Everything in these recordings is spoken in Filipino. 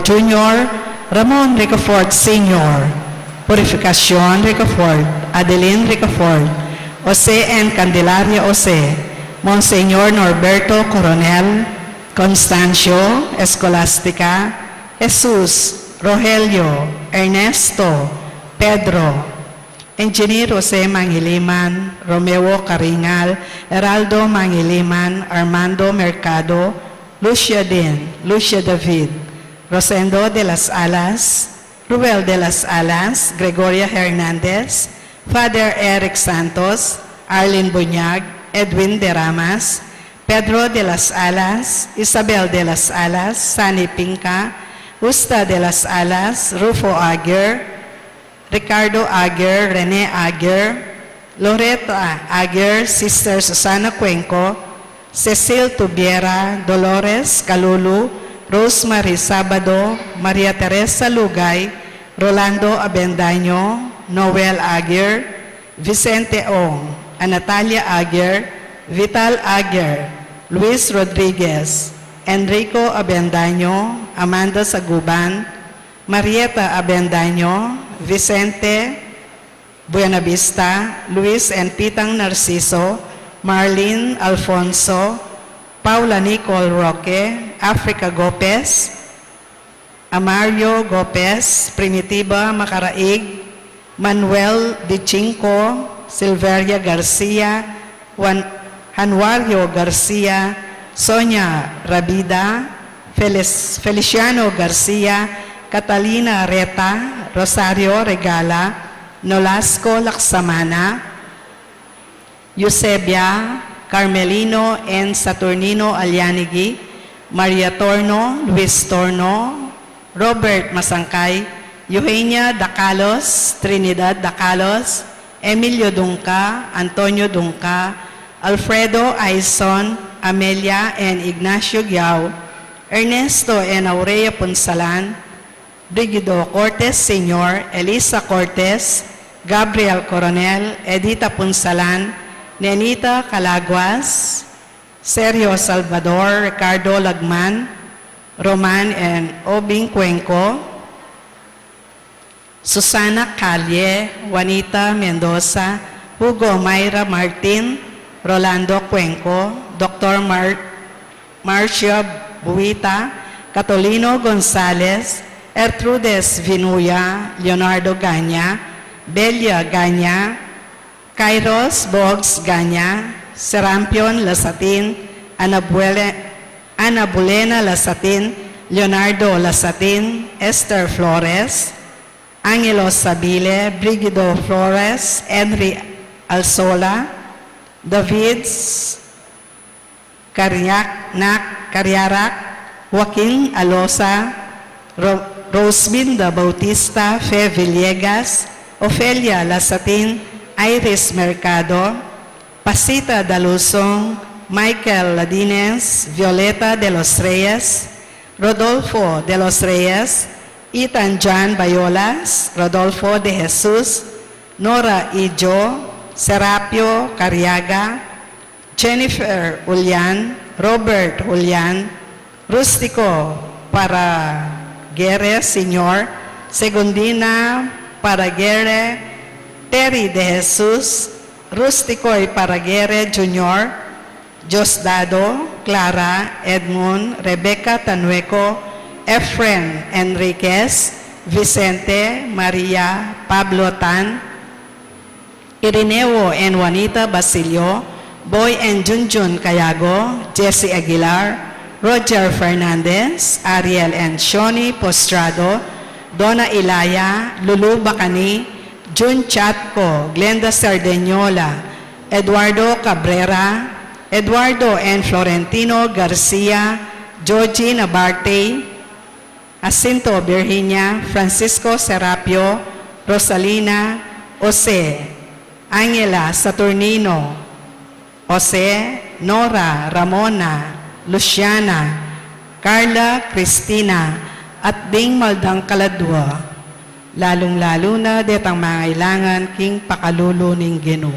Jr., Ramon Ricafort Sr., Purificacion Ricafort, Adeline Ricafort, Jose N. Candelaria Jose, Monseñor Norberto Coronel, Constancio Escolastica, Jesus, Rogelio, Ernesto, Pedro, Engineer Jose Mangiliman, Romeo Caringal, Heraldo Mangiliman, Armando Mercado, Lucia Din, Lucia David, Rosendo de las Alas, Ruel de las Alas, Gregoria Hernandez, Father Eric Santos, Arlene Bunyag, Edwin de Ramas, Pedro de las Alas, Isabel de las Alas, Sani Pinca, Usta de las Alas, Rufo Aguirre, Ricardo Aguirre, Rene Aguirre, Loretta Aguirre, Sister Susana Cuenco, Cecil Tubiera, Dolores Calulu, Rosemary Sabado, Maria Teresa Lugay, Rolando Abendaño, Noel Aguirre, Vicente Ong, Natalia Aguirre, Vital Aguirre, Luis Rodriguez, Enrico Abendaño, Amanda Saguban, Marieta Abendaño, Vicente Buenavista, Luis and Pitang Narciso, Marlene Alfonso, Paula Nicole Roque, Africa Gopez, Amario Gopez, Primitiva Macaraig, Manuel Dichinco, Silveria Garcia, Januario Garcia, Sonia Rabida, Feliciano Garcia, Catalina Reta, Rosario Regala, Nolasco Laksamana, Eusebia, Carmelino and Saturnino Alianigi, Maria Torno, Luis Torno, Robert Masangkay, Eugenia Dacalos, Trinidad Dacalos, Emilio Dunca, Antonio Dunca, Alfredo Aison, Amelia and Ignacio Giao, Ernesto and Aurea Punsalan, Brigido Cortez Sr., Elisa Cortez, Gabriel Coronel, Edita Punsalan, Nenita Calaguas, Sergio Salvador, Ricardo Lagman, Roman and Obing Cuenco, Susana Calle, Juanita Mendoza, Hugo Mayra Martin, Rolando Cuenco, Dr. Marcia Buita, Catolino Gonzalez, Ertrudes Vinuya, Leonardo Ganya, Belia Ganya, Kairos Boggs Ganya, Serampion Lasatin, Ana Bulena Lasatin, Leonardo Lasatin, Esther Flores, Angelo Sabile, Brigido Flores, Henry Alsola, Davids Cariarac, Joaquin Alosa, Rosminda Bautista, Fe Villegas, Ofelia Lasatin, Iris Mercado, Pasita Dalusong, Michael Ladines, Violeta de los Reyes, Rodolfo de los Reyes, Ethan John Bayolas, Rodolfo de Jesus, Nora Ijo, Serapio Cariaga, Jennifer Julian, Robert Julian, Rustico Paraguere Sr., Segundina Paraguere, Terry de Jesus, Rustico Paraguere Jr., Diosdado, Clara, Edmund, Rebecca Tanueco, Efren Enriquez, Vicente, Maria, Pablo Tan, Irineo and Juanita Basilio, Boy and Junjun Cayago, Jesse Aguilar, Roger Fernandez, Ariel and Shoni Postrado, Donna Ilaya, Lulu Bacani, June Chatco, Glenda Sardeñola, Eduardo Cabrera, Eduardo and Florentino Garcia, Georgie Nabarte, Jacinto Virginia, Francisco Serapio, Rosalina, Jose, Angela Saturnino, Jose, Nora, Ramona, Luciana, Carla, Cristina, at Ding Maldang Kaladwa, lalong-lalo na detang mangailangan king pakalulo ning Ginoo.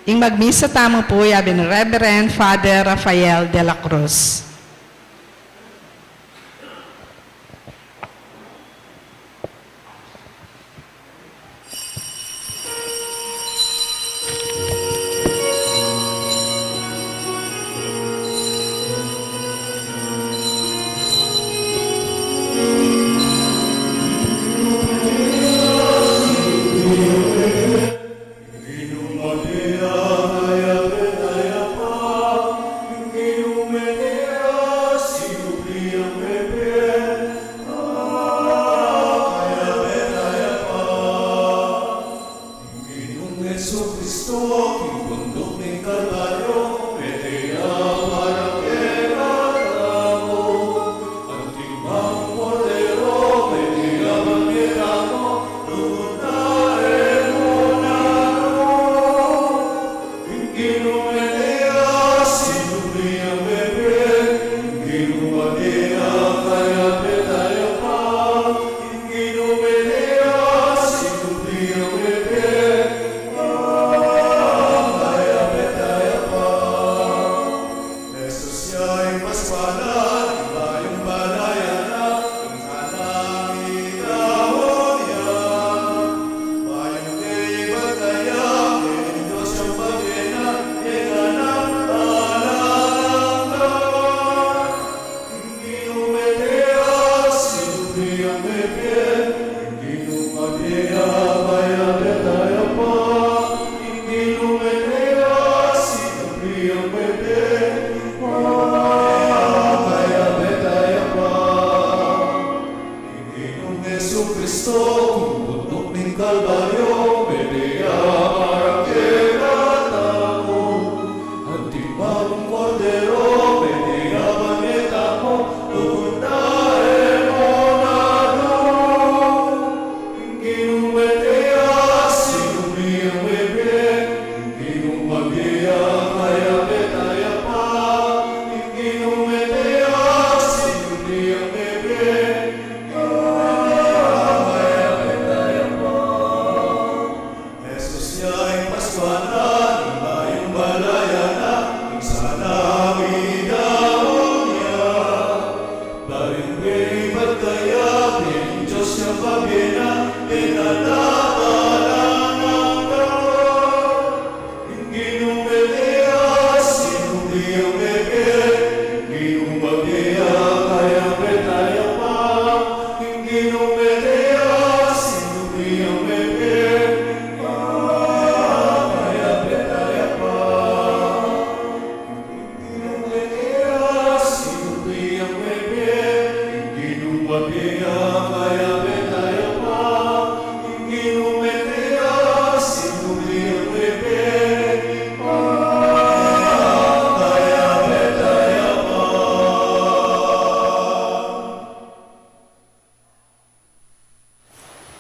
Ing magmisa tamo po yabi ni Reverend Father Rafael de la Cruz.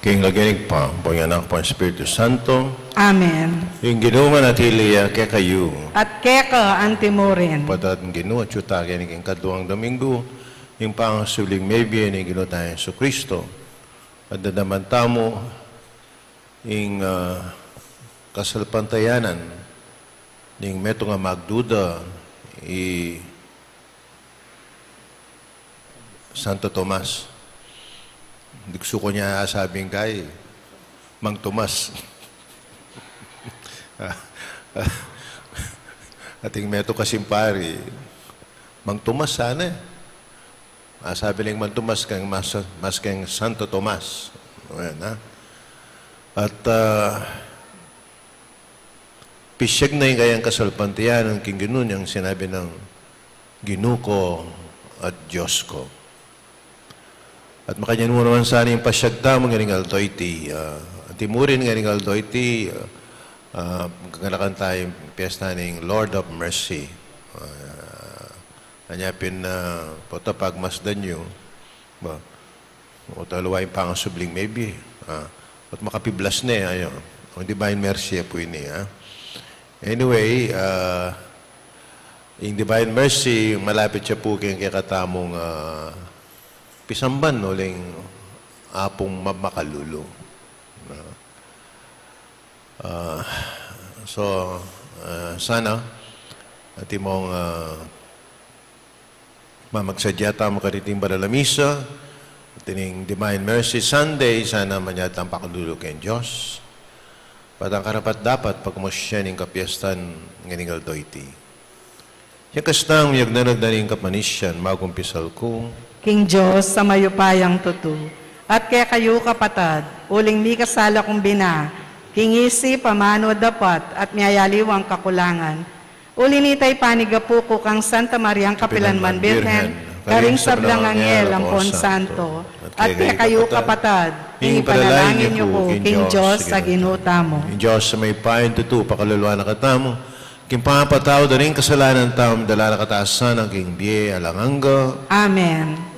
King laginig pa, po yung anak po ang Espiritu Santo, Amen. yung ginuman at hiliya kaya kayo, At keka antimurin. patat ng ginu at yuta kaya ng kaduang Domingo, yung pangasuling maybe yung ginu tayo sa Kristo, at dadaman tamo, yung kasalpantayanan, yung meto nga magduda, Santo Tomas. Gusto ko niya sabing kay Mang Tomas. Ating meto kasimpari, Mang Tomas sana. Sabi lang Mang Tomas kang mas kang Santo Tomas. Ayan, ha? At pisyag na yung kayang kasalpantiyan ng King Ginun, yung sinabi ng Ginuko at Diyos ko. At makanyan mo naman sana yung pasyagta mo ngayon aldoyti. Timurin ngayon aldoyti, kagalakan tayo piyesta ng Lord of Mercy. Anyapin na potapagmasdan nyo. O taluwa yung pangasubling maybe. At makapiblas na eh. Ang Divine Mercy po yun eh. Anyway, yung Divine Mercy, malapit siya po kayong kakatamong pisamban uling apong makalulu. So, sana at imong mamagsadya tamo kariting baralamisa at ining Divine Mercy Sunday, sana manyatang pakadulog kay Diyos. Patang karapat dapat pagkumasya ning kapiestan ng doiti. Yung kastang uyag na nagdaning kapanisyan, magumpisal ko. King Diyos sa mayupayang tutu, at kaya kayo kapatad, uling mi kasala kong bina, kingisi pamano dapat at miyayaliwang kakulangan. Ulinitay panigapuko kang Santa Mariang Kapilanman Birhen, karing sablang angel ang Pon Santo, at kaya kayo kapatad, inipanalangin niyo ko, King Diyos sa ginuta mo. King Diyos sa may payon tutu, pakaluluwa na katamo, king pangapataw da rin kasalanan tao, dala na kataasan ang king biye alanganga. Amen.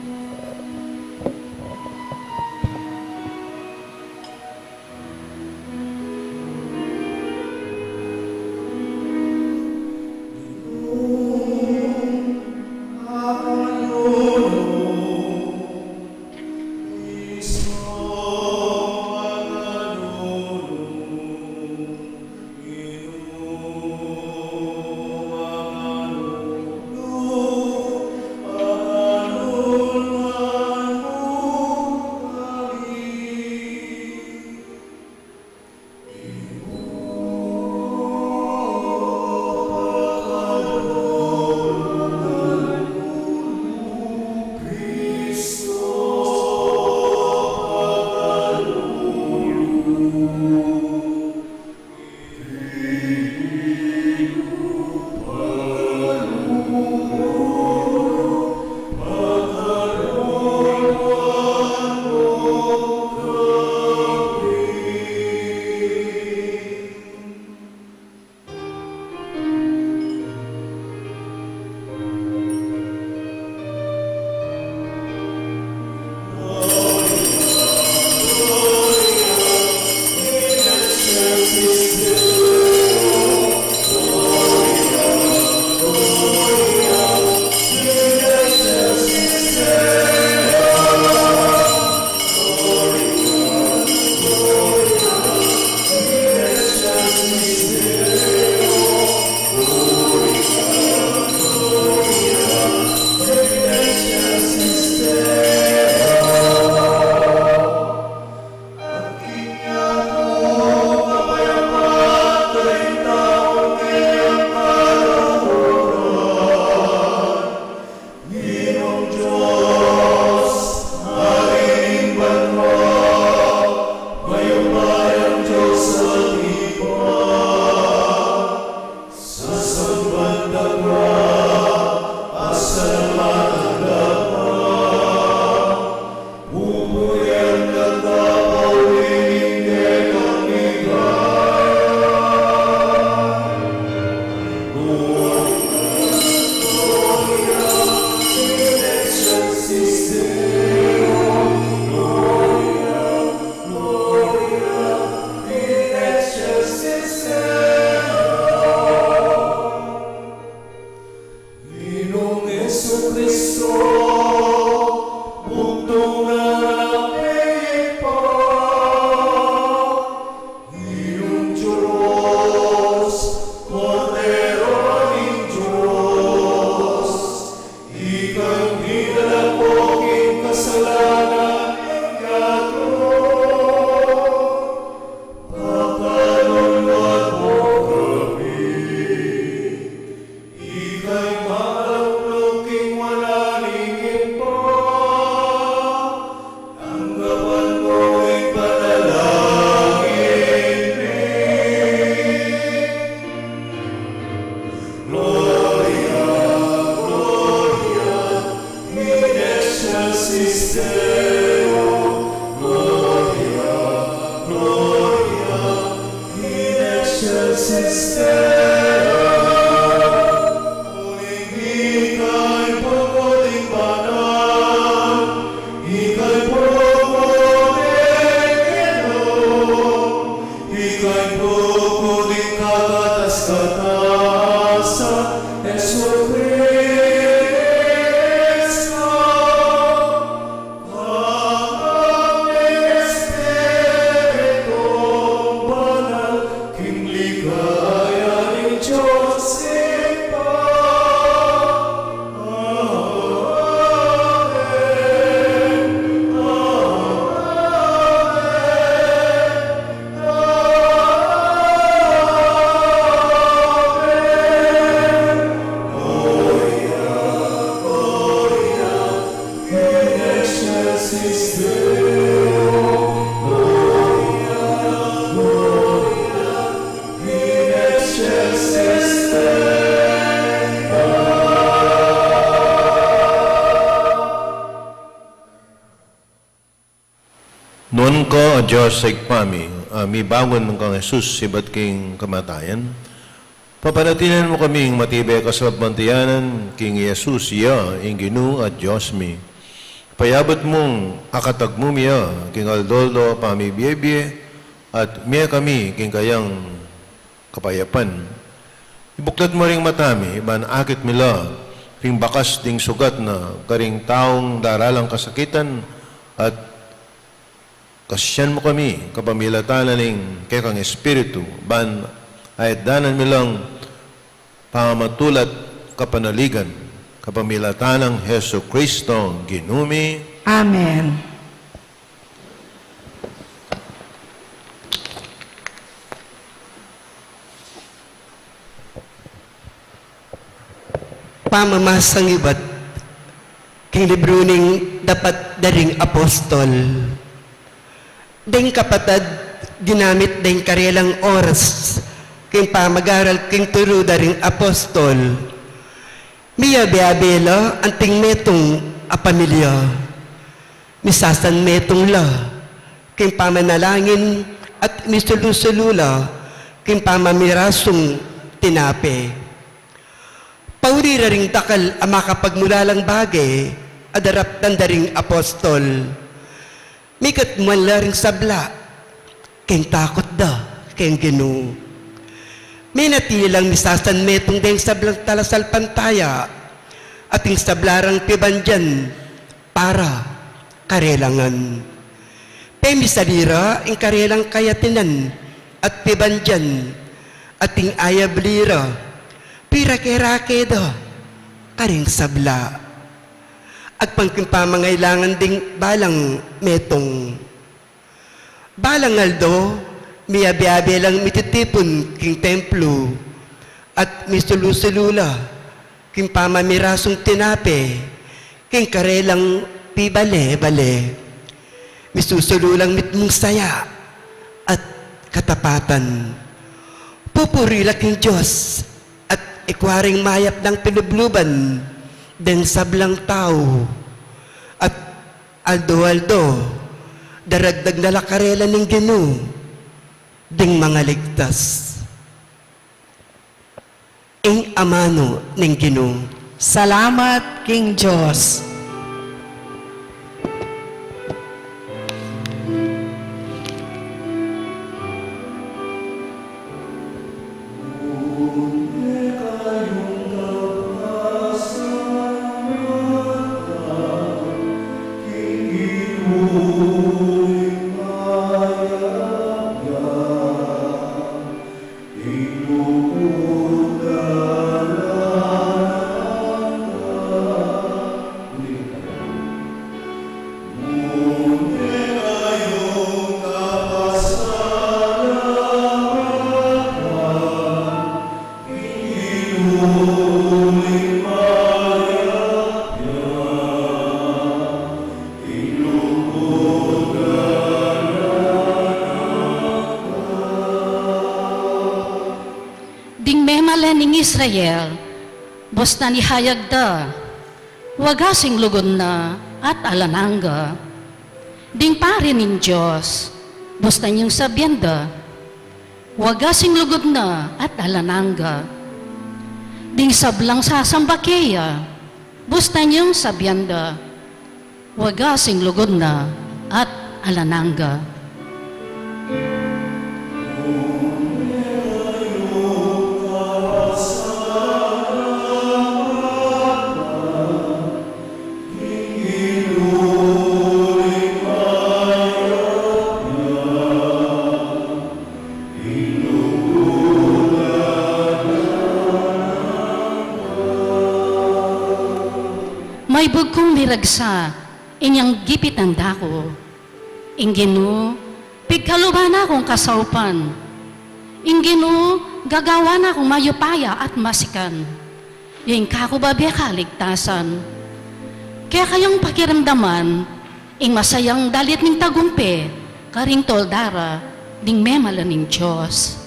Kinginuan ko, o Diyos, sa ikpami, mibangon ng kang Jesus, sibat king kamatayan. Papanatinan mo kaming matibay kasabantiyanan, king Jesus, iya, inginu at Diyos mi. Payabot mong akatag mo miya, king Aldoldo, pamibiyebye, at miya kami, king kayang kapayapan. Ibuklat mo ring matami, iban akit mila, ring bakas ding sugat na karing taong daralang kasakitan, at kasyan mo kami, kapamilatanan ng kekang espiritu, ban ay danan milang pamatulat kapanaligan, kapamilatan ng Heso Kristo, ginumi. Amen. Pamamasang iba't kay libro ning dapat daring apostol. Ding kapatad, ginamit ding karelang oras kay pamagaral king turo daring apostol. Miya beabela anting metong apamilya. Misasan metong la kay pamanalangin at misulusulula kay pamamirasong tinape. Paurira ring takal ang makapagmulalang bagay, adarap ng daring apostol. Mikat mwala ring sabla, keng takot da, keng ginu. May natilang misasan metong deng sablang talasal pantaya, ating sablarang pibandyan, para karelangan. Pemisalira, ing karelang kayatinan, at pibandyan, ating ayablira, pirake-rake do, karing sabla. Agpangkimpamangailangan ding balang metong. Balang aldo, miyabiyabi lang mititipon king templo, at misulusulula, king pamamirasong tinape, king karelang pibale-bale. Misusululang mitmong saya, at katapatan. Pupurila king Diyos, ikwaring mayap ng pinubluban, den sablang tao, at aldo-aldo, daragdag na lakarela ng ginu, ding mga ligtas. Ing amano ng ginu. Salamat, King Diyos. Israel, basta ni hayag da, wagasing lugon na at alananga. Ding pari nin Diyos, basta niyong sabyan da, wagasing lugod na at alananga. Ding sablang sasambakeya, basta niyong sabyan da, wagasing lugod na at alananga. May bugkong miragsa, inyang gipit ang dako. Inginu, pigkaluban akong kasaupan. Inginu, gagawa na akong mayupaya at masikan. Yung kakubabi kaligtasan. Kaya kayong pakiramdaman, ing masayang dalit ning tagumpe, karing toldara, ding memala ning Diyos.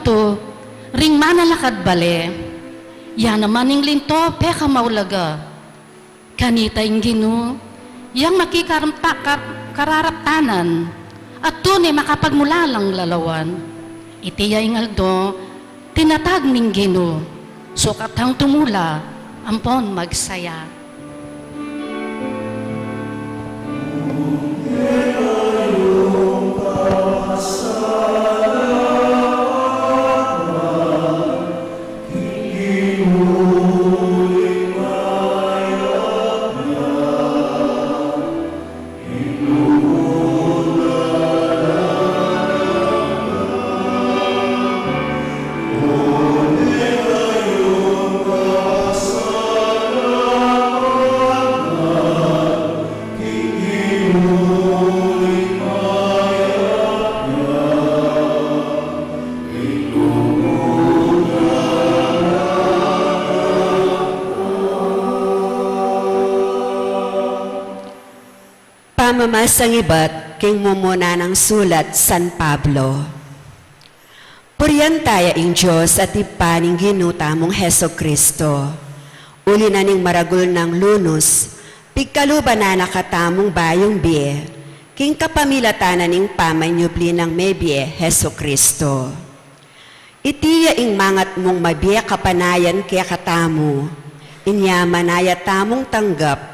bato, ring manalakad bale. Yan naman ing linto, peka maulaga. Kanita ing Ginoo, yang kararaptanan, at tunay makapagmulalang lalawan. Itiya ing aldo, tinatag ning Ginoo, sukat hang tumula, ampon magsaya. Pamamasang iba't king mumuna ng sulat San Pablo. Puriyan tayo ing Diyos at ipaning ginuta mong Heso Kristo. Uli na ning maragul ng lunos, pigkaluba na nakatamong bayong biye, king kapamilatanan ning pamanyubli ng mebie Heso Kristo. Itiya ing mangat mong mabiya kapanayan kaya katamu, inyamanaya tamong tanggap,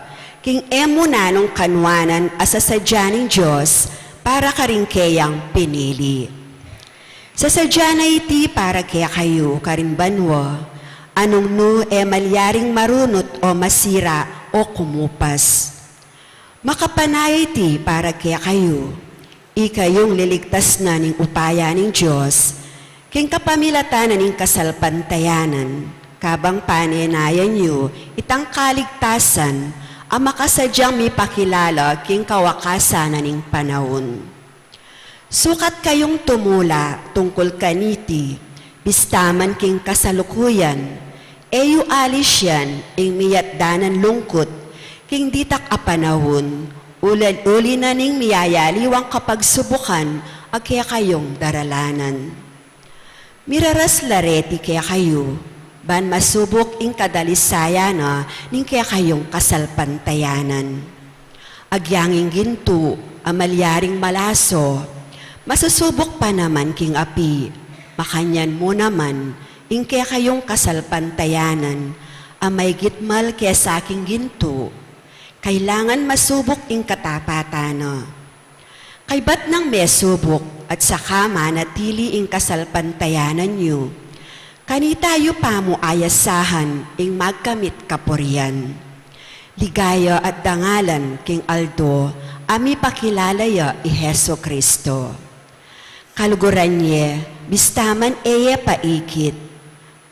king emo na nung kanwanan asasadya ng Diyos para karingkeyang pinili. Sa sadya na iti para kaya kayo karimbanwa, anong no malyaring marunot o masira o kumupas. Makapanay iti para kaya kayo, ikayong liligtas na ning upaya ng Diyos, king kapamilatanan ning kasalpantayanan, kabang paninayan nyo itang kaligtasan, ang makasadyang mipakilala king kawakasan ning panahon. Sukat kayong tumula tungkol kaniti, bistaman king kasalukuyan, eyu alis yan, ing miyat danan lungkot, king ditak a panahon, uli na ning miyayaliwang kapagsubukan, kaya kayong daralanan. Miraras lareti kaya kayo, ban masubok ing kadalisaya na ning kaya kayong kasalpantayanan. Agyanging ginto, amalyaring malaso, masusubok pa naman king api, makanyan mo naman, ing kaya kayong kasalpantayanan, amay gitmal kaya sa aking ginto, kailangan masubok ing katapatana. Kay ba't nang mesubok at saka manatili ing kasalpantayanan nyo, kanitayo pa mo ayasahan ing magkamit kapurian. Ligaya at dangalan king Aldo, ami pakilalaya i Heso Kristo. Kaluguran niya, bistaman eye paikit.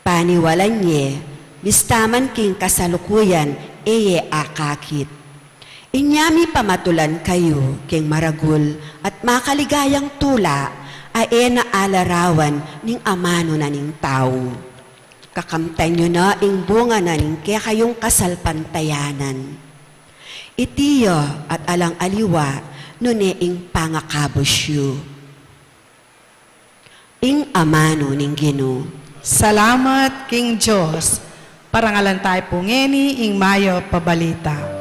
Paniwalan niya, bistaman king kasalukuyan eye akakit. Inyami pamatulan kayo king maragul at makaligayang tula, ae na alarawan ning amano na ning tao. Kakamtan nyo na ing bunga na ning kaya kayong kasalpantayanan. Itiya at alang aliwa nune ing pangakabosyo. Ing amano ning Ginoo. Salamat King Diyos, parangalan tayo pungeni ing mayo pabalita.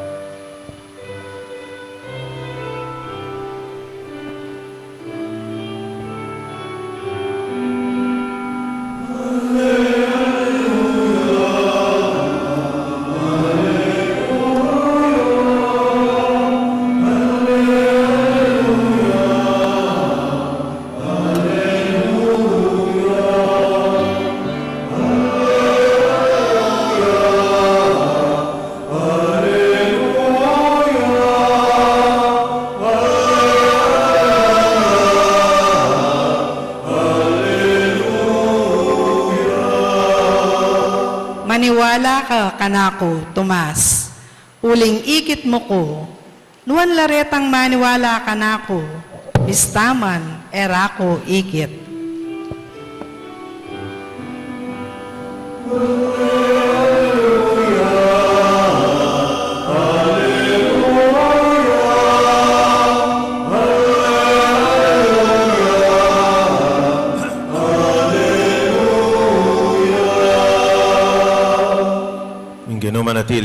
Maniwala ka kanako, Tomas, uling ikit mo ko, nuan laretang maniwala kanako, bistaman erako ikit.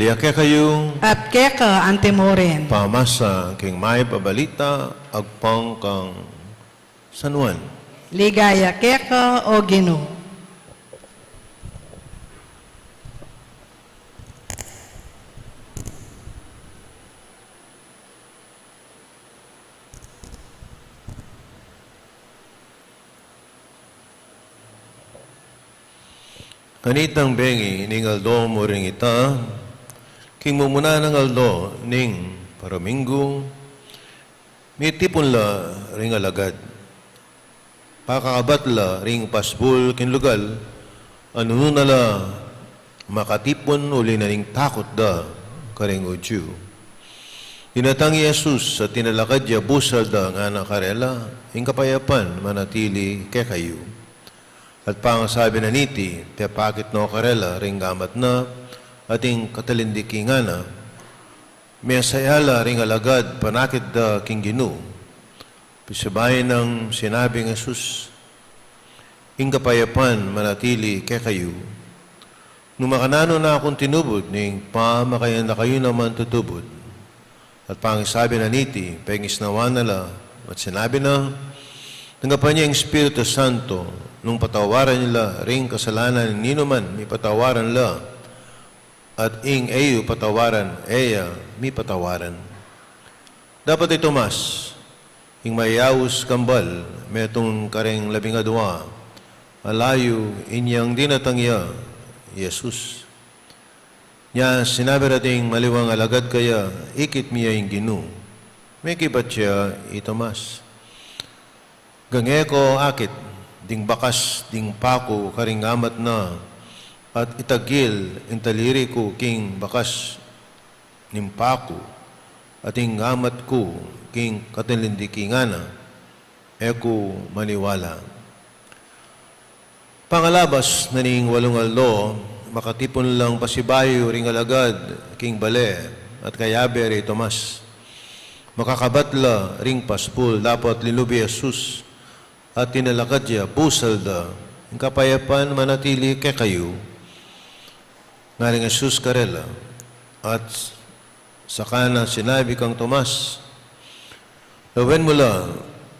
ligaya kaya kayo at keka antemoren. pamasa king may pabalita agpang kang San Juan. Ligaya keka o Ginoo. Kanitang bengi ning aldo mo ring ita, king mumuna ng aldo ning paraminggo, mitipon la ring alagad. Pakakabat la ring pasbul kinlugal, ano na la makatipon uli na ring takot da karing udyo. Tinatang Yesus sa tinalakad ya busal da nga nakarela, ing kapayapan manatili kay kayo. At pangasabi na niti, te pakit no karela, ring gamat na, ating katalindiki nga na, may sayala ring alagad, panakit da king Ginoo. Pisabayan ng sinabi ng Jesus, ing kapayapan manatili kay kayo. Nung makanano na akong tinubod, ning pamakayan na kayo naman tutubod. At pangasabi na niti, pengis nawa nala, at sinabi na, tanggapan niya ang Espiritu Santo, nung patawaran nila ring kasalanan nino man, may patawaran la, at ing eyo patawaran, eya, may patawaran. Dapat ito mas, ing mayawos kambal, metong kareng 12, alayo inyang dinatangya, Yesus. Nya sinabi rating maliwang alagad kaya, ikit miya ing Ginoo. May kibat siya, ito mas. Gange ko akit, ding bakas, ding pako, karing amat na, at itagil, intaliri ko, king bakas, ning pako, at ing amat ko, king katilindiki nga na, eko maniwala. Pangalabas na ning walong aldo, makatipon lang pasibayo ring alagad, king bale, at kayabe rin Tomas. Makakabatla ring paspul, dapat linubi Jesus, at tinalakad niya, busal da, ang kapayapan manatili kay kayo, ngaling Jesus karela, at sa kana sinabi kang Tomas, lawen mo la,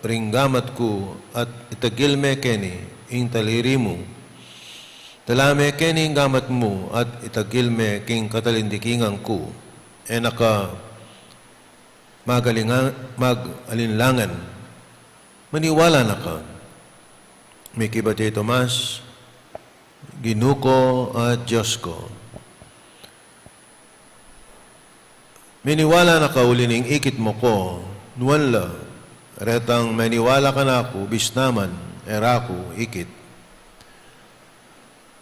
ring gamat ko, at itagil me keni, ing taliri mo, talame keni ing gamat mo, at itagil me king katalindikingan ko, naka mag-alinlangan, maniwala na ka. May kibati Tomas, Ginoo ko at Diyos ko. Miniwala na ka uli ning ikit mo ko, nuwan la, retang maniwala ka na ako, bis naman, era ko, ikit.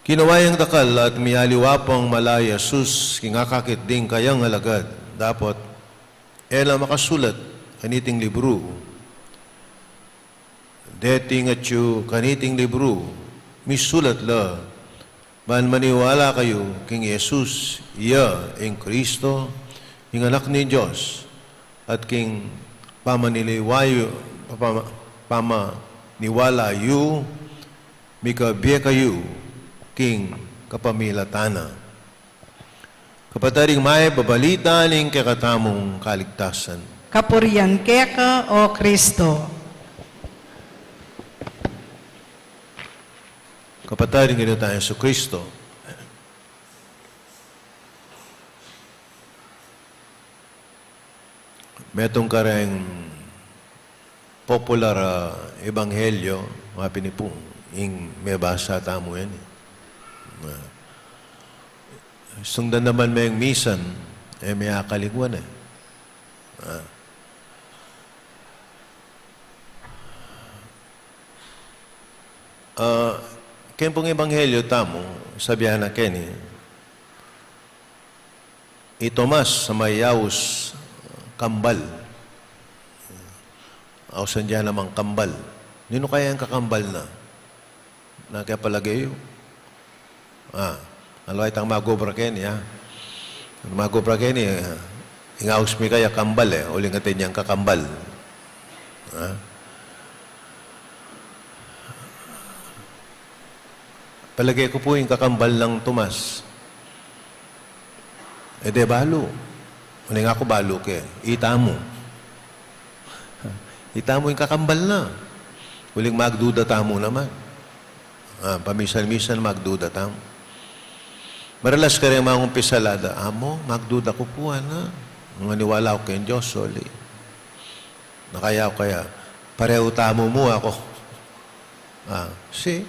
Kinawayang dakal at miyaliwapang malaya sus, kingakakit ding kayang alagad, dapat, ela makasulat, kaniting libro, dating at yu kaniting libro, misulat la, man maniwala kayo king Jesus, iya, ing Kristo, ing anak ni Diyos, at king pamaniwala yu, mikabiya kayo, king kapamilatana. Kapataring may babalita ning kakatamong kaligtasan. Kapurian keka o Kristo. Kapataring Ginoo tayo sa Kristo. Metong kareng popular ebanghelyo, mga pinipong, ing may basa tamo yan. Sungdan naman may misan, may akaligwan . Kaya pong ebanghelyo tamo, sabihan na Kenny, Tomas sa mayawos kambal. Ausan diyan namang kambal. Nino kaya ang kakambal na? Nakapalagay yun. Alaway tang magobra Kenny, ha? Magobra Kenny, ingaus mi kaya kambal, uling natin niyang kakambal. Palagay ko po yung kakambal ng Tomas. E de balo. Muli nga ako balo ke. Itamo. Itamo yung kakambal na. Huling magduda tamo naman. Pamisan-misan magduda tamo. Maralas ka rin mga umpisalada. Amo, magduda ko po, ana. Maniwala ko kay Diyos, soli. Nakaya ko kaya, pareho tamo mo ako. Si,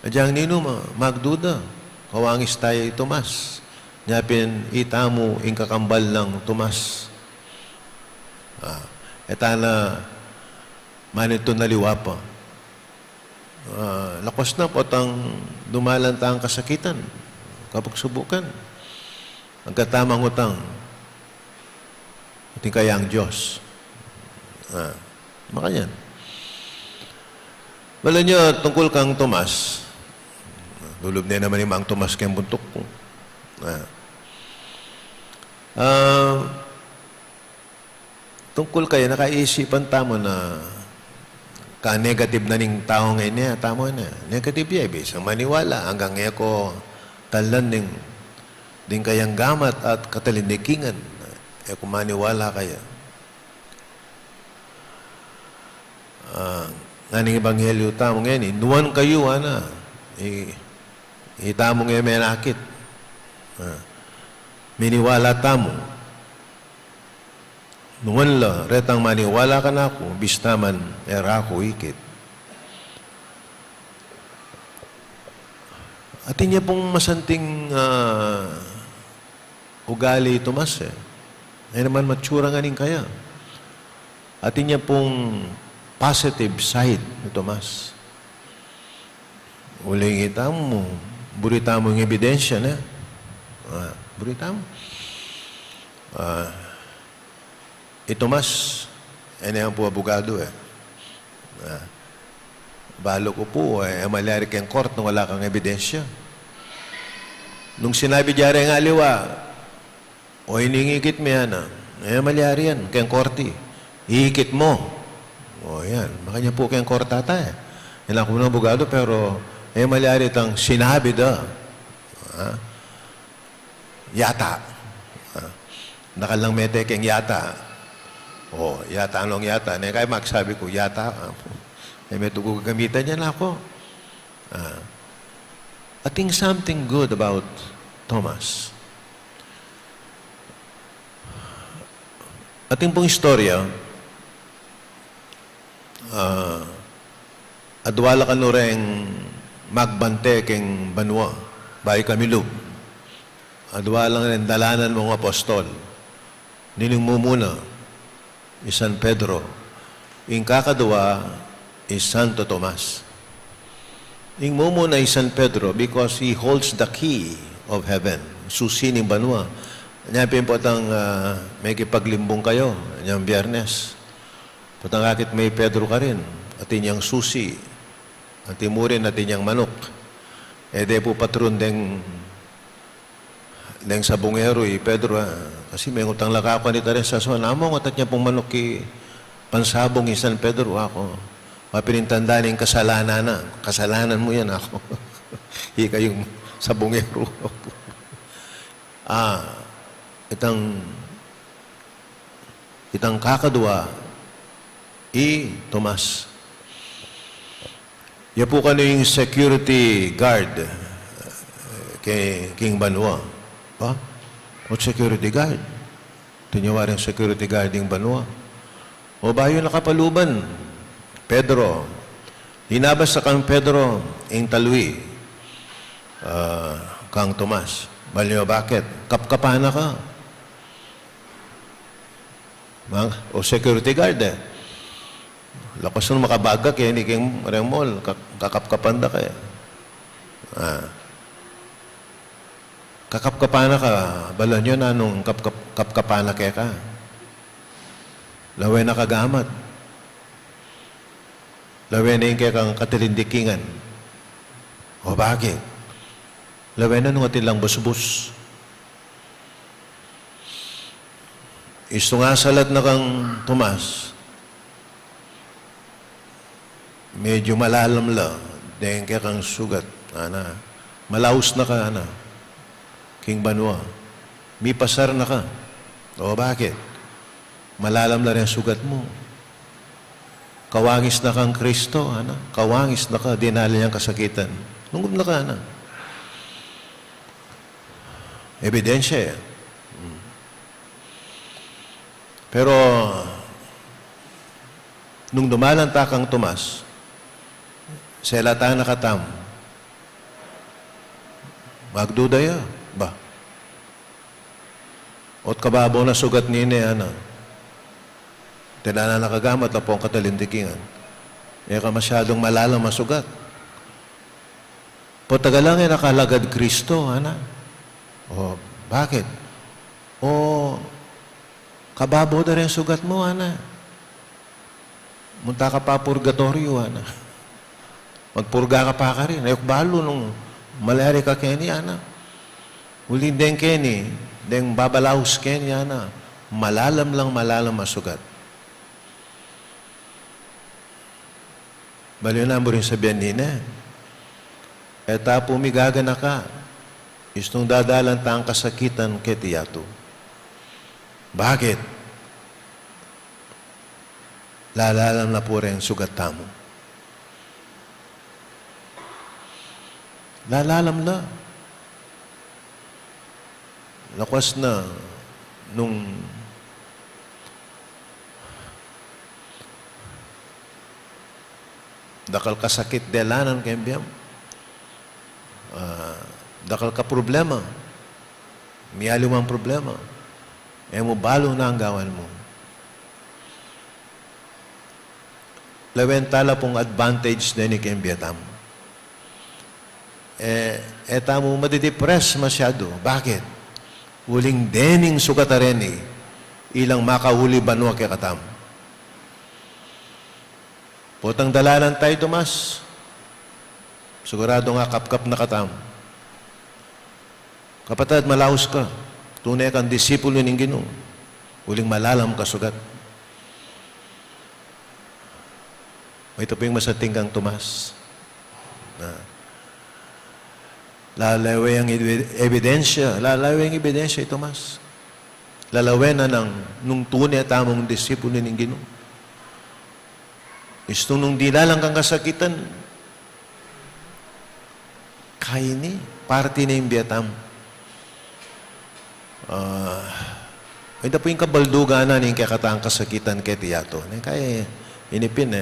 adyang nino magduda. Kawangis tayo Tomas. Nyapin itamo ing kakambal ng Tomas. Etana manito naliwa pa. Lakos na po ang dumalanta ang kasakitan. Kapag subukan. Agkatamang utang. Ating kaya ang Diyos. Makanyan. Wala nyo, tungkol kang Tomas. Dulog na naman yung mga Tomas kayong buntok ko. Tungkol kayo, nakaisipan tamo na ka-negative na ning tao ngayon niya. Tamo na. Negative yan. Isang maniwala. Hanggang ngayon ko talan din kayang gamat at katalindikingan. Kung maniwala kaya. Nganing ebanghelyo tamo ngayon. Inuwan kayo, ana. Itamo ngayon may nakit. Miniwala tamo. Nuwan la, retang maniwala ka na ako, bistaman era ko ikit. Atin niya pong masanting ugali Tomas eh. Ay naman matsura nga rin kaya. Atin niya pong positive side ni Tomas. Uling kita mo, burita mo yung ebidensya na. Burita mo. Tomas, yan po abogado eh. Balo ko po, malari kang court nung wala kang ebidensya. Nung sinabi diyari ang aliwa, o hiningikit mo yan, malyari yan, kang korti. Ihikit mo. O yan, makanya po kang court tata eh. Yan lang ko ng abogado, pero malyari itang sinabi da. Yata. Nakalang mete kang yata. Yata, anong yata? Kaya magsabi ko, yata. May tugo gamitan niya na ako. I think something good about Thomas. Ating pong istorya, adwala ka nureng magbante keng banwa, bayi kami lub. Adwala nga rin dalanan mong apostol. Nining mo muna, San Pedro. Ing kakadwa is Santo Tomas. Ing mo muna is San Pedro because he holds the key of heaven. Susi ni banwa. Nyapin po tang may kipaglimbong kayo. Nyang biyernes. Putang akit may Pedro ka rin. At inyang susi. At imurin at inyang manok. De po patron deng sabungero Pedro kasi may utang laka ako ni Teresa so namong atat niya pong manok pansabong San Pedro ako mapinintanda ng kasalanan mo yan ako kayong sabungero itang kakadwa Tomas ya po kano yung security guard kay King Banwa. O security guard. Tinyawaring security guard yung banwa. O bayo nakapaluban. Pedro. Hinabas sa kang Pedro yung talwi. Kang Tomas. Baliw bakit? Kapkapana ka. O security guard eh. Lakas nung makabaga kaya hindi kayong remol. Kakapkapanda ka eh. Kakapkapana ka, bala nyo na nung kapkapana kaya ka. Laway na kagamat. Laway na yung kaya kang katilindikingan. O bakit? Laway na nung atilang busbus. Isto nga salat na kang Tomas. Medyo malalam la. Dahil kaya kang sugat. Malaos na ka, King Banwa. May pasar na ka. O bakit? Malalam na rin ang sugat mo. Kawangis na kang Kristo, ana. Kawangis na ka, dinali niyang kasakitan. Lungkot na ka, ana. Ebidensya yan. Pero, nung dumalanta kang Tomas, sa ilatang nakatam, magdudaya, ba? Ot kababaw na sugat ni ana. Tinana nakagamat na po ang katalindikingan. E ka masyadong malalang masugat. Po tagalangin nakalagad Kristo, ana. O, bakit? O, kababaw na rin sugat mo, ana. Munta ka pa purgatorio, ana. Magpurga ka pa ka rin. Ayok balo nung malayari ka Kenny, ana. Uli din Kenny, din babalaos Kenny, ana. Malalam masugat. Baliw na mo rin sabihan nina. Eta pumigaga na ka. Istong dadalan ta ang kasakitan kay tiyato. Bakit? Lalalam na po rin sugat tamo. Lalalam na. Lakas na nung dakal kasakit delanan kay biyam. Dakal ka problema. Miyali mo ang problema. E mo balo na ang gawan mo. Lawentala pong advantage na ni Kembiatam. Eta mo madidepress masyado. Bakit? Uling dening sugatareni ilang makahuli banwa kay katam. Potang dalanan tayo, Tomas. Sigurado nga kapkap na katam. Kapatid, malaos ka. Tunay kang disipulo ng Ginoo. Uling malalam ka sugat. Ito po yung masating kang Tomas. Lalaway ang ebidensya. Lalaway ang ebidensya, Tomas. Lalaway na nung tunay at tamang disipulo ng Ginoo. Istong nung dinalang kang kasakitan, kaini, party na yung biyatam. Ito po yung kabalduganan yung kakataang kasakitan kay tiyato. Kaya inipin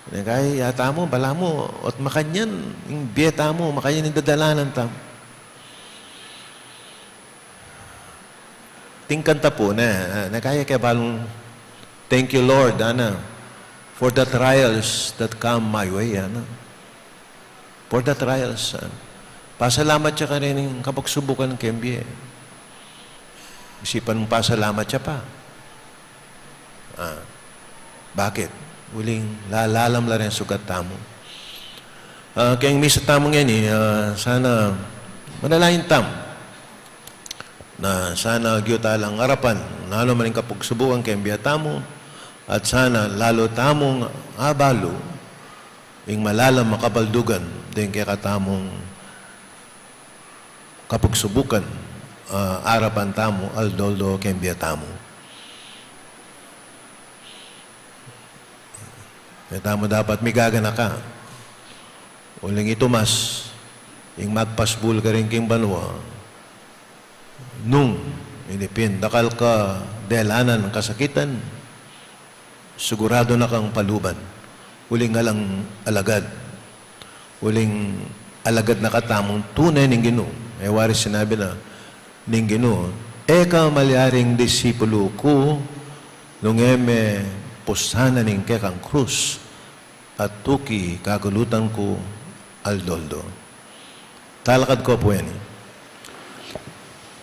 kaya yata mo, bala mo, at makanyan, yung biyata mo, makanyan yung dadalanan tam. Tingkanta po na kaya kaya balong, thank you Lord, for the trials that come my way, For the trials, pasalamat siya ka rin yung kapagsubukan ng Kembi, Isipan mong pasalamat siya pa. Bakit? Uling lalalam la rin sugat tamo. Kaya yung misa tamong yan sana manalahin tam na sana gyutalang arapan nalo man yung kapagsubukan Kembi tamo at sana lalo tamong abalo yung malalam makabaldugan din kaya katamong kapagsubukan arapan tamo, aldoldo Kembi tamo. Kaya tamo dapat migagana ka. Uling ito mas, yung magpasbul ka rin king banwa, nung inipin, dakal ka delanan ng kasakitan, sigurado na kang paluban. Uling nga lang alagad. Uling alagad na katamong tunay ng Ginoo. Waris sinabi na, ning Ginoo, eka malyaring disipulo ko, nung eme pusana ning kekang krus, at tuki kagulutan ko aldoldo. Talakad ko po yan.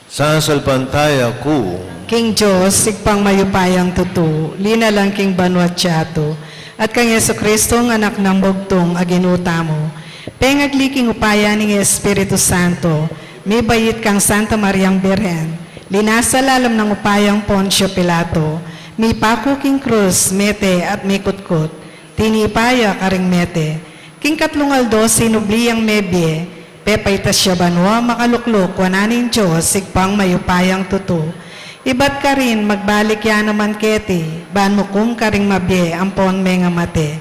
Sasalpantaya ko, King Diyos, sigpang mayupayang tutu, linalang King Banwat Tiyato, at kang Yeso Kristo ang anak ng bugtong aginuta mo, pengagliking upaya ng Espiritu Santo, may bayit kang Santa Mariang Beren, linasalalam ng upayang Poncio Pilato, may pakuking krus, mete at may kutkot, tinipaya karing mete, king katlong aldo sinubliyang mebye, Pepay tasya banwa makaluklok wananin Diyos sigpang mayupayang tuto. Ibat ka rin magbalik yan naman keti, ban mo kung karing mabye ampon menga mate.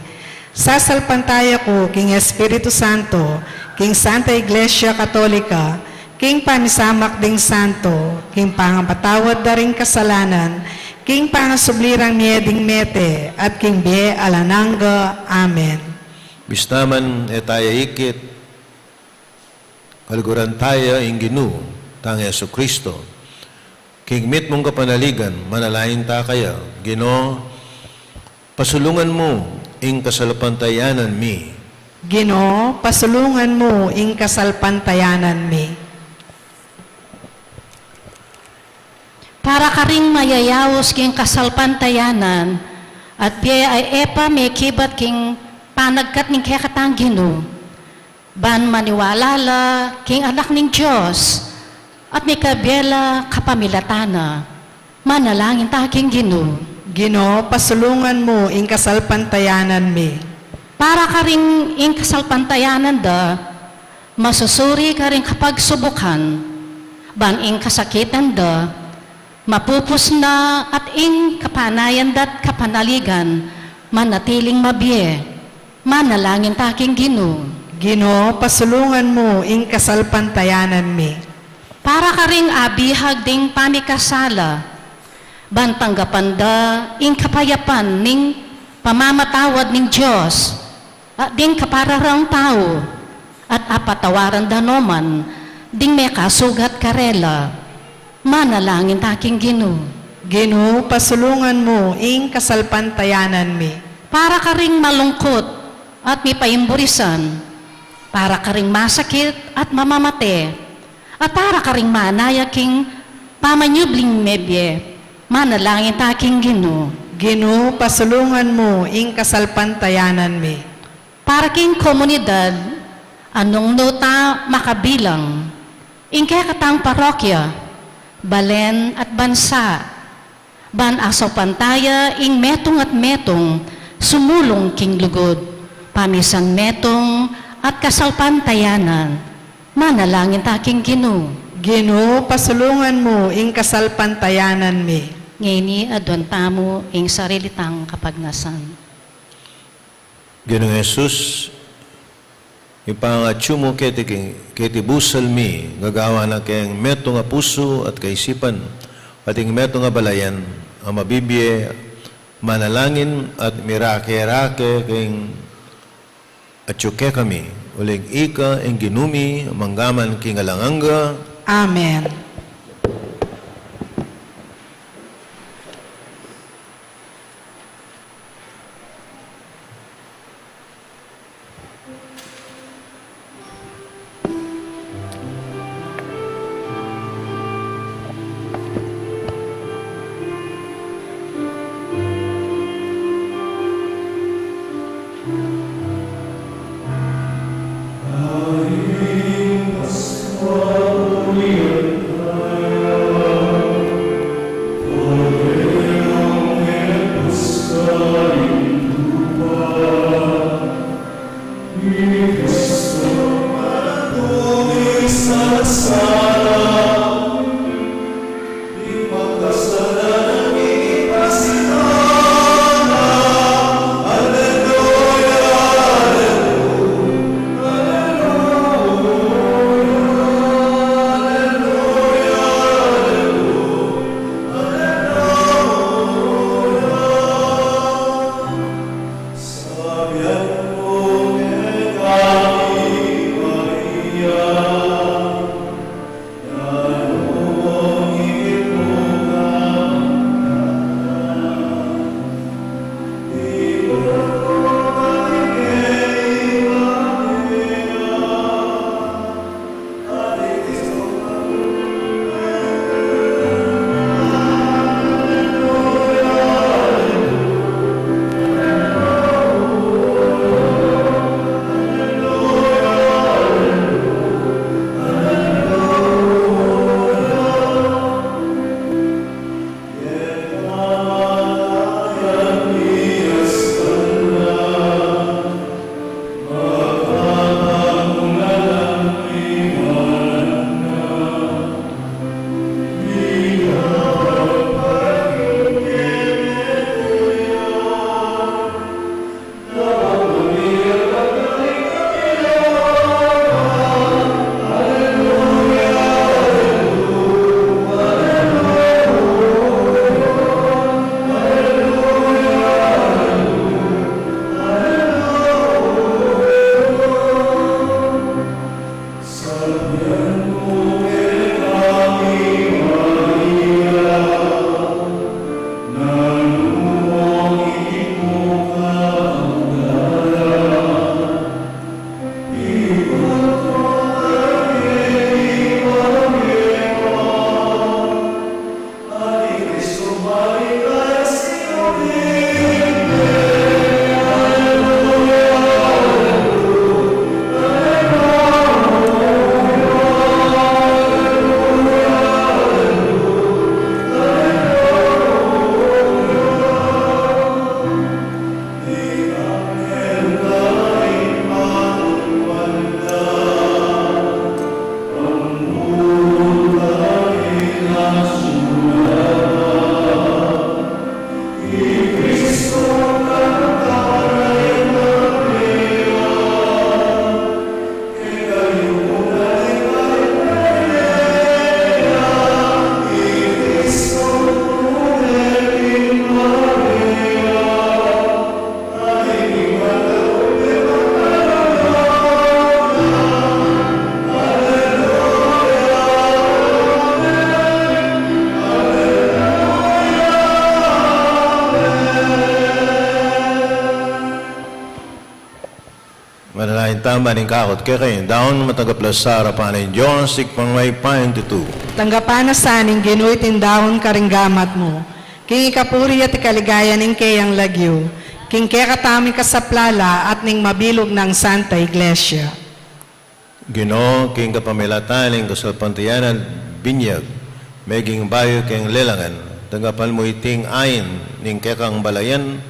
Sasalpantaya ko King Espiritu Santo, King Santa Iglesia Katolika, King Panisamak ding Santo, King Pangapatawad da ring kasalanan, King Pangasublirang mieding mete, at King Bie Alananga. Amen. Bistaman etaya ikit, kaliguran tayo ing Ginu, tang Yesu Kristo. King mit mong kapanaligan, manalain ta kaya, Gino, pasulungan mo ing kasalpantayanan mi. Ginoo, pasulungan mo ing kasalpantayanan mi. Para ka ring mayayawos king kasalpantayanan, at biya ay epa may kibat king panagkat ning kekatang Ginoo. Ban maniwalala king anak ning Diyos, at may kabela kapamilatana, manalangin ta king Ginoo. Ginoo, pasulungan mo ing kasalpantayanan mi. Para ka ring ing kasalpantayanan da, masusuri ka ring kapag subukan, ban ing kasakitan da, mapupus na at ing kapanayan dat kapanaligan, manatiling mabiye, manalangin taking Ginoo. Ginoo, pasulungan mo ing kasalpantayanan mi. Para ka ring abihag ding pamikasala, ban tanggapan da ing kapayapan ning pamamatawad ning Diyos, at ding kapararang tao, at apatawaran da noman, ding may kasugat karela, manalangin taking Ginoo. Ginoo, pasulungan mo ing kasalpantayanan mi. Para ka ring malungkot at may paimburisan, para ka ring masakit at mamamate, at para ka ring manayaking pamanyubling mebye, manalangin taking Ginoo. Ginoo, pasulungan mo ing kasalpantayanan mi. Para king komunidad, anong nota makabilang, ing kakatang parokya, balen at bansa, ban aso pantaya ing metong at metong, sumulong king lugod, pamisan metong at kasalpantayanan, manalangin taking Ginoo. Ginoo, pasulungan mo ing kasalpantayanan mi. Ngayon adwan tamo ing sarilitang kapagnasan. Ginoong Jesus, ipangatsu mo kiti busal mi, gagawa na kayang meto nga puso at kaisipan, at ing meto nga balayan, ang mabibye, manalangin at mirake-rake kayang atsuke kami, uling ika ing ginumi, manggaman king alanganga. Amen. lain tama ning kakot kaya kayo daon matagaplas sa harapan ng Diyos ikpang may pain tutu. Tanggapan na saning ginuit indahon karinggamat mo. King ikapuri at ikaligaya ning kayang lagyo. King kaya katami kasaplala at ning mabilog ng Santa Iglesia. Ginoo king kapamilatan ning kasalpantiyanan binyag meging bayo king lelangan tanggapan mo iting ayin ning kekang balayan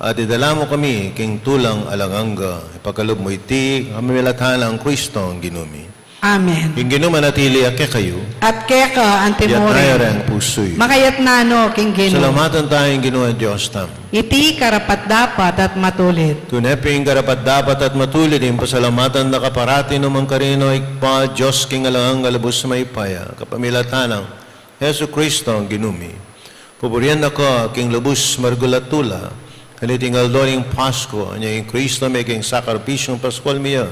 at idala mo kami king tulang alanganga ipagkalob mo iti kamilatan ang Kristo ang ginumi. Amen. King ginuma natili ake kayo At keka yat tayo antimore. rin pusoy. Makayat nano king gino. Salamatan tayong Ginoo Diyos tam. Iti karapat dapat at matulit. Tuneping karapat dapat at matulid yung pasalamatan na kaparati numang karino ikpa Diyos king alangang galabos sa may paya kapamilatanang Yesu Kristo ang ginumi. Pupurian ako king lubos margulatula kanitingal doring Pasko niya yung Kristo may king sakripisyong Paskol miya.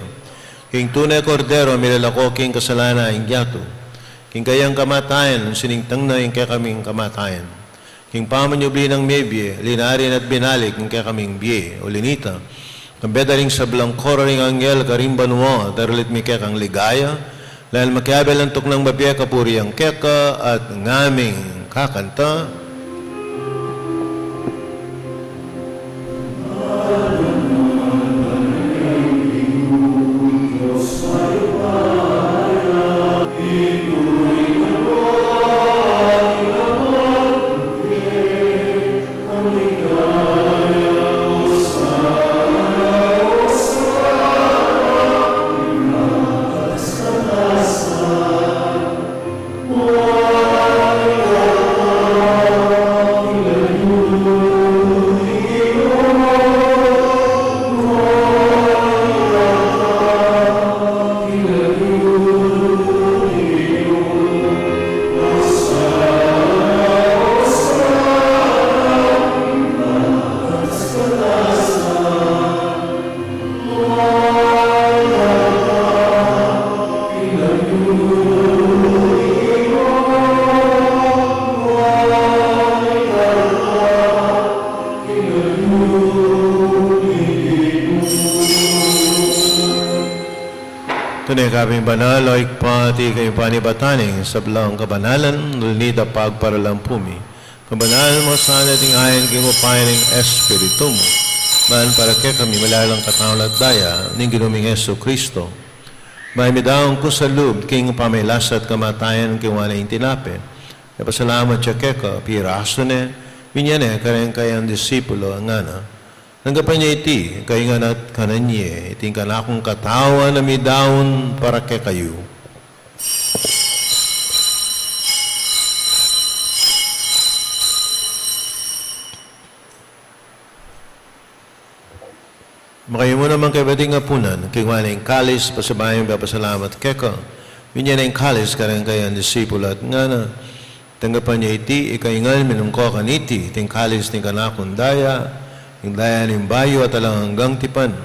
King tunay kordero milalako king kasalana ing yato. King kayang kamatayan siningtang na yung kaya kaming kamatayan. King pamanyubli ng mebye, linarin at binalik ng kaya kaming biye o linita. Kambedaring sa blangkora ring anghel karimban mo, darulit mi kaya kang ligaya, dahil makiabel ang tuknang babiya kapuri ang keka at ngaming kakanta. Tunay kaming banal o ikpati kayo panibataning sa belang kabanalan, nulnita pagparalampumi. Pabanalan mo sa ating ayon king upayan ng Espiritu mo. Man para kaya kami malalang katawal at daya ng ginuming Yesu Kristo. May midaong ko sa loob king pamilas at kamatayan king wala yung tinape. Napasalamat siya keka, piraso ne, binyane kareng kayang disipulo ang ana. Nanggapan niya iti, kay nga nat kananye, iting kanakong katawa na midaon para kay kayo. Makayo mo naman kay bating apunan, kay wala yung kalis, pasabayang papasalamat keka. Binya na yung kalis kareng kayang disipulo at nga na. Tanggapan niya iti, ikaingal minungko kaniti, iting kalis ni kanakong daya, yung daya ng bayo at alang hanggang tipan.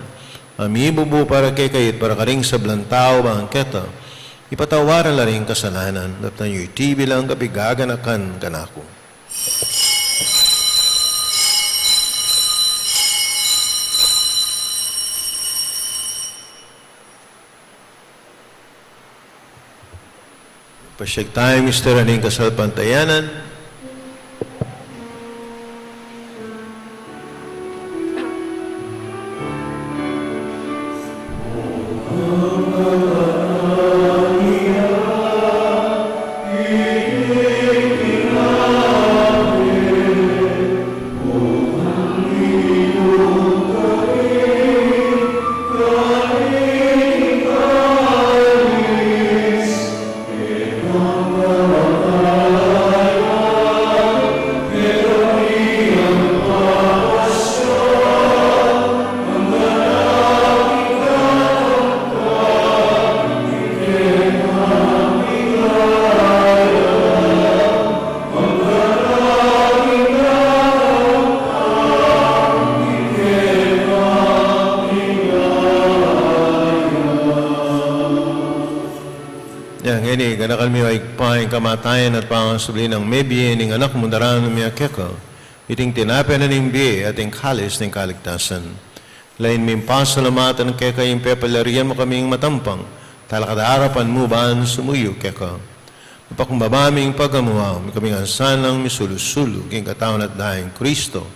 Amibubu para kay kayit para karing sa blantao bangketa. Ipatawaran la rin kasalanan. Daptan yung iti bilang kapigaganakan kanako. Pasyag tayo, Mr. Aning kasalpantayanan. Ini ganakal mi ay paing kamatayan at pangasubli ng mebi ning anak mo daran mi akeka. Iting tinapen na ning bi ating kalis ning kaligtasan. Lain mi pasalamatan kaya kayong pepalarian mo kaming matampang, talakadarapan mo baan sumuyo kaya ka. Napakumbabaming pagamuha, may kaming ansanang misulusulo, king katawan at dahing Kristo.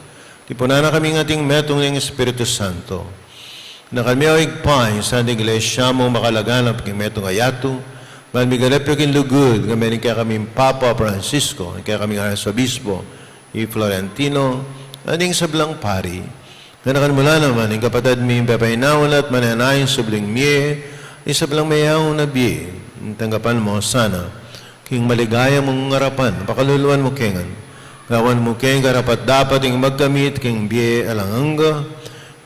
Tipunan na kaming ating metong ng Espiritu Santo. Na kami ay igpay sa iglesia mo makalaganap king metong ayato, malmigalap yung lugod, kami kaya kaming Papa Francisco, kaya kaming Arsobispo, Florentino, ading sablang pari. Kanakan mula naman, ang kapatid mi pepahinawan at mananayin subling miye, isablang mayaw na biye. Tanggapan mo sana, king maligaya mong ngarapan, pakaluluan mo kengan. Gawan mo keng karapat dapat ing magkamit king biye alanganga,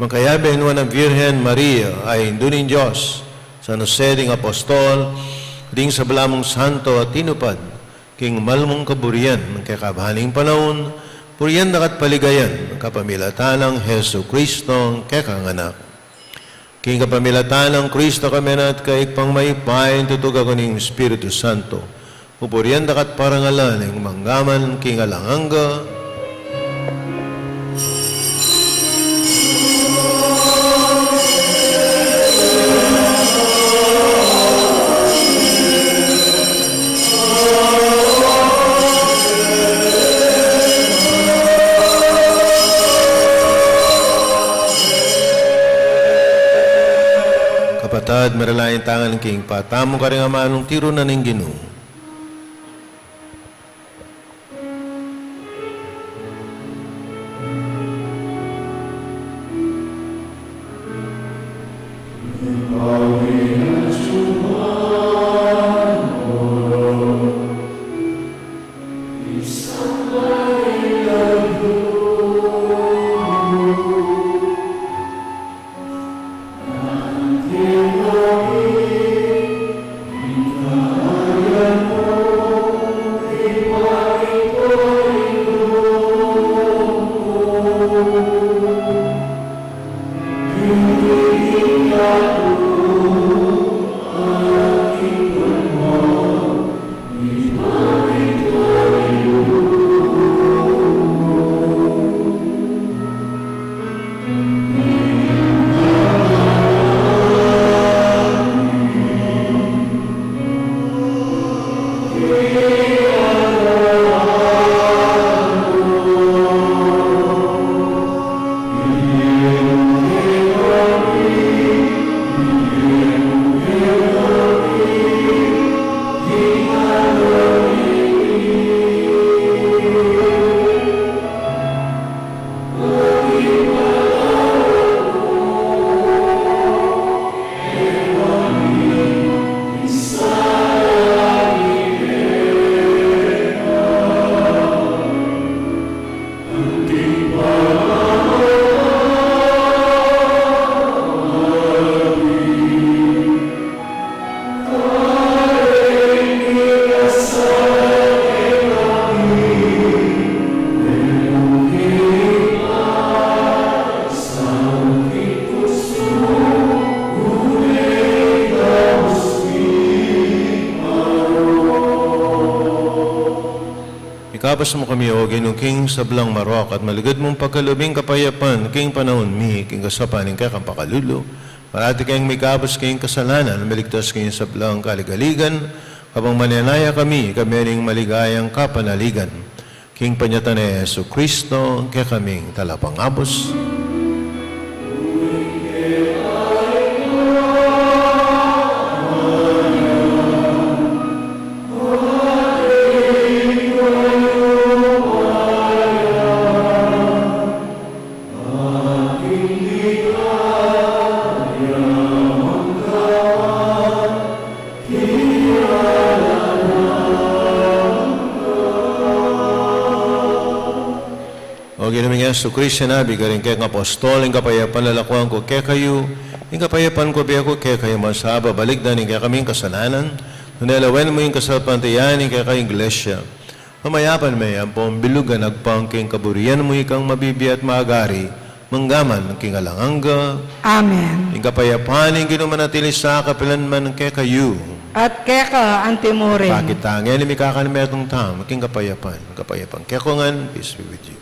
magkayaben mo na Virgen Maria ay indunin Diyos, sa nuseding apostol, ding sablamong santo at tinupad, king malmong kaburian, ng kakabahaning panahon, puriyan nakat paligayan, kapamilatan ng Heso Kristo, kekanganak. King kapamilatan ng Kristo kami na at kaik pang maipain, tutug ako ng Espiritu Santo. Pupuriyan nakat parangalan ng manggaman, king alanganga. Kapatad, maralayan tangan ng king patamo ka rin ang manong tiro na ng Ginoo. Ikapos mo kami, O Ginong King sablang marok, at maligad mong pagkalubing kapayapan, King panahon mi, King kasapaning kakang pakalulo, marati kayong may kapos kayong kasalanan, maligtas kayong sablang kaligaligan, kapang mananaya kami ring maligayang kapanaligan. King panyatan ni Yesu Kristo, kaya kaming talapangabos. O ginaming Yesu Kristo nabi, karing kaya ng apostol, yung kapayapan lalakuan ko kaya kayo, yung kapayapan ko biya ko kaya kayo masaba, baligdan, yung kaya kaming kasalanan, nunalawan mo yung kasalpantayan, yung kaya kayong iglesia. Mamayapan may ang pambilugan, nagpangking kaburian mo ikang mabibi at maagari, manggaman ng kingalanganga. Amen. Yung kapayapan, yung ginumanatili sa kapilanman ng kaya kayo. At keka ang timurin. Bakit tangyan, yung mikakanmetong tama, king kapayapan, kapayapan. Kaya ko ngan, peace be with you.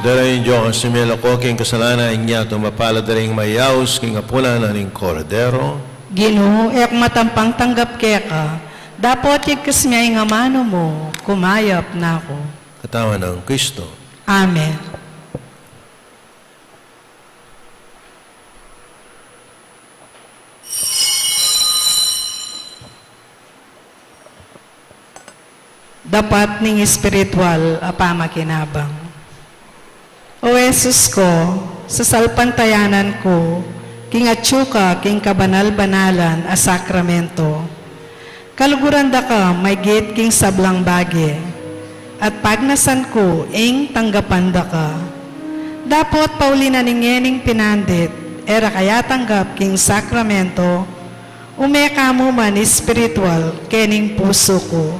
Dadaray Diyo ang simela ko, king kasalanan niya, tumapala daring mayaws, king apula na ning korodero. Ginoo, ek matampang tanggap keka. Dapat igkas niya nga mano mo, kumayap na ako. Katawan ng Kristo. Amen. Dapat ning espiritual apamakinabang. O Jesus ko, sa salpantayanan ko, king atsuka, king kabanal-banalan a sakramento. Kaluguran da ka, may gate king sablang bagi, at pagnasan ko, ing tanggapan da ka. Dapat paulinan ningening pinandit, era kaya tanggap king sakramento, umeka mo man espiritual, kening puso ko.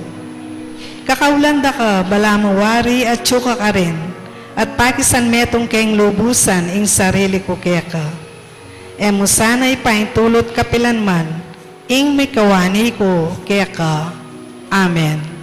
Kakaulanda ka, balamawari at tsuka ka rin, at pakisan metong keng lubusan ing sarili ko keka. Emo sana'y paintulot kapilanman, ing may kawani ko keka. Amen.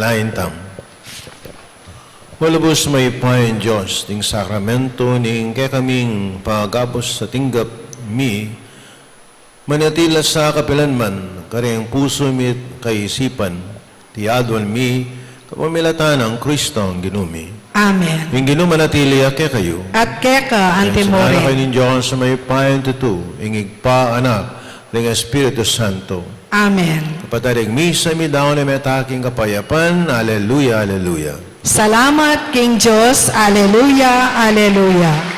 panalangin tam. Walubos may pain Diyos, ting sakramento ning kaya kaming pagabos sa tinggap mi, manatila sa kapilanman, karing puso mi kaisipan, tiadwan mi, kapamilatan ng Kristo ang ginumi. Amen. Yung ginumanatili kaya kayo, At keka Sana kayo antimore. ng Diyos sa may pain tutu, ingig pa anak, ng Espiritu Santo. Amen. Kapatarig misa mi daw na may taking kapayapan. Aleluya, aleluya. Salamat King Diyos. Aleluya, aleluya.